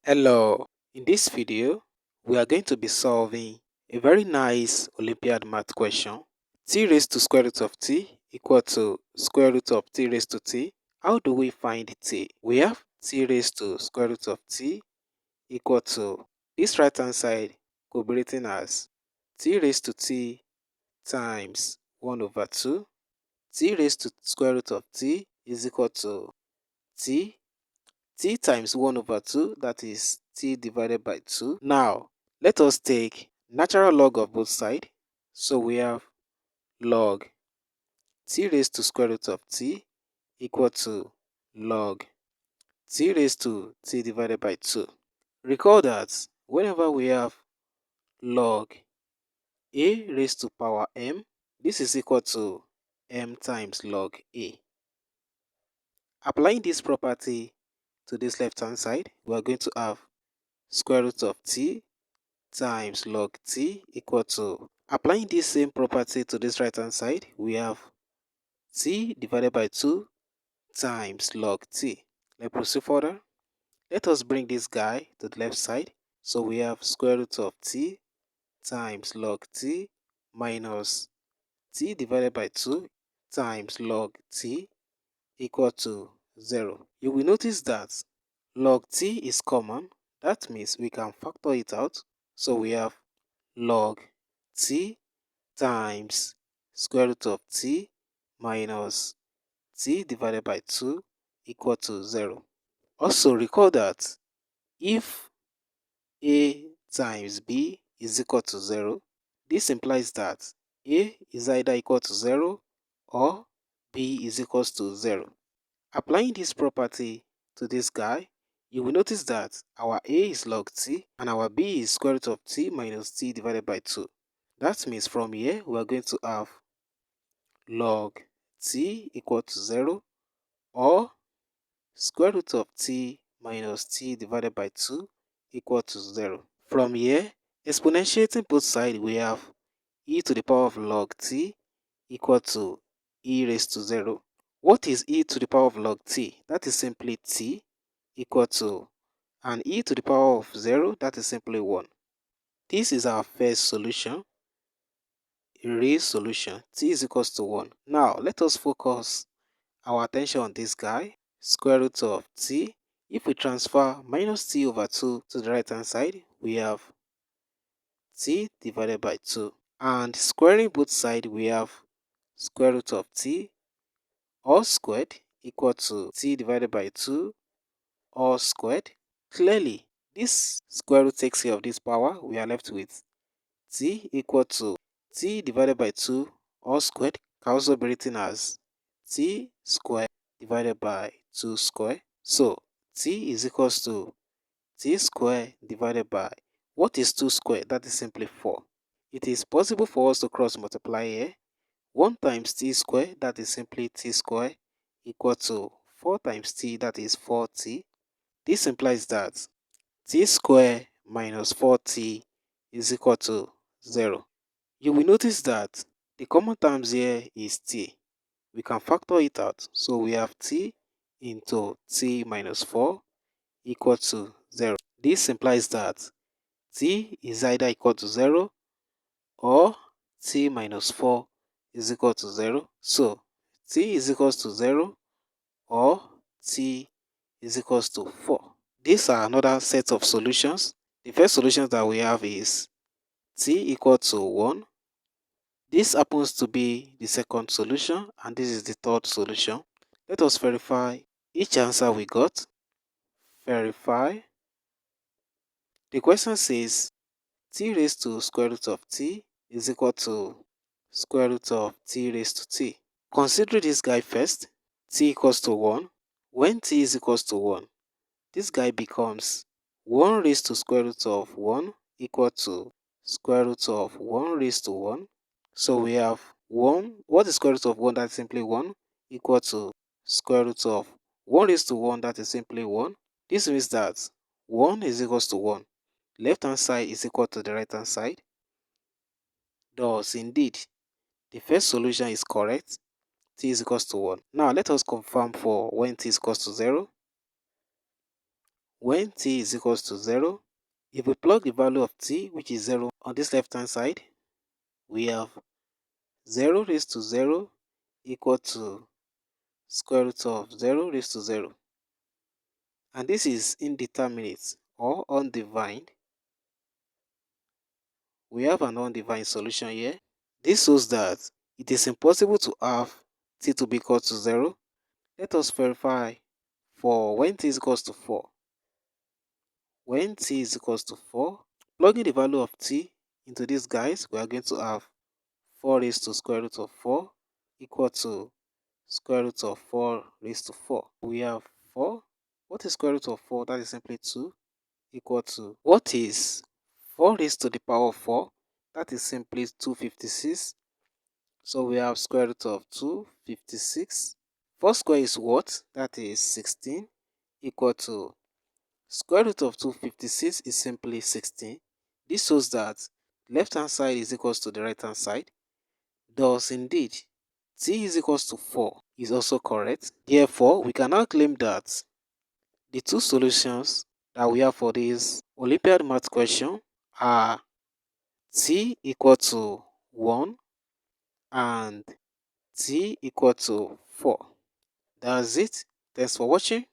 Hello, in this video, we are going to be solving a very nice Olympiad math question. T raised to square root of t equal to square root of t raised to t. How do we find t? We have t raised to square root of t equal to, this right hand side could be written as t raised to t times 1 over 2. T raised to square root of t is equal to t times 1 over 2, that is t divided by 2. Now, let us take natural log of both sides. So we have log t raised to square root of t equal to log t raised to t divided by 2. Recall that whenever we have log a raised to power m, this is equal to m times log a. Applying this property to this left hand side, we are going to have square root of t times log t equal to, applying this same property to this right hand side, we have t divided by 2 times log t. Let's proceed further. Let us bring this guy to the left side. So we have square root of t times log t minus t divided by 2 times log t equal to 0. You will notice that log t is common. That means we can factor it out. So we have log t times square root of t minus t divided by 2 equal to 0. Also recall that if a times b is equal to 0, this implies that a is either equal to 0 or b is equal to 0. Applying this property to this guy, you will notice that our a is log t and our b is square root of t minus t divided by 2. That means from here we are going to have log t equal to 0 or square root of t minus t divided by 2 equal to 0. From here, exponentiating both sides, we have e to the power of log t equal to e raised to 0. What is e to the power of log t? That is simply t equal to, and e to the power of 0, that is simply 1. This is our first solution, a real solution. T is equals to 1. Now, let us focus our attention on this guy, square root of t. If we transfer minus t over 2 to the right hand side, we have t divided by 2. And squaring both sides, we have square root of t all squared equal to t divided by 2 all squared. Clearly, this square root takes care of this power. We are left with t equal to t divided by 2 all squared, can also be written as t squared divided by 2 squared. So t is equals to t squared divided by, what is 2 squared? That is simply 4. It is possible for us to cross multiply here. 1 times t squared, that is simply t squared, equal to 4 times t, that is 4t. This implies that t squared minus 4t is equal to 0. You will notice that the common terms here is t. We can factor it out. So we have t into t minus 4 equal to 0. This implies that t is either equal to 0 or t minus 4 is equal to 0. So t is equal to 0 or t is equal to 4. These are another set of solutions. The first solution that we have is t equal to 1. This happens to be the second solution, and this is the third solution. Let us verify each answer we got. Verify. The question says t raised to square root of t is equal to square root of t raised to t. Consider this guy first. T equals to 1. When t is equals to 1, this guy becomes 1 raised to square root of 1 equal to square root of 1 raised to 1. So we have 1. What is square root of 1? That's simply 1 equal to square root of 1 raised to 1. That is simply 1. This means that 1 is equals to 1. Left hand side is equal to the right hand side. Thus, indeed, the first solution is correct. T is equals to 1. Now, let us confirm for when t is equals to 0. when t is equals to 0. If we plug the value of t, which is 0, on this left hand side, we have 0 raised to 0 equal to square root of 0 raised to 0. And this is indeterminate or undefined. We have an undefined solution here. This shows that it is impossible to have t to be equal to 0. Let us verify for when t is equals to 4. When t is equals to 4, plugging the value of t into these guys, we are going to have 4 raised to square root of 4 equal to square root of 4 raised to 4. We have 4. What is square root of 4? That is simply 2 equal to, what is 4 raised to the power of 4? That is simply 256. So we have square root of 256. 4 square is what? That is 16 equal to square root of 256 is simply 16. This shows that left hand side is equals to the right hand side. Thus, indeed, t is equals to 4 is also correct. Therefore, we can now claim that the two solutions that we have for this Olympiad math question are t equal to 1 and t equal to 4. That's it. Thanks for watching.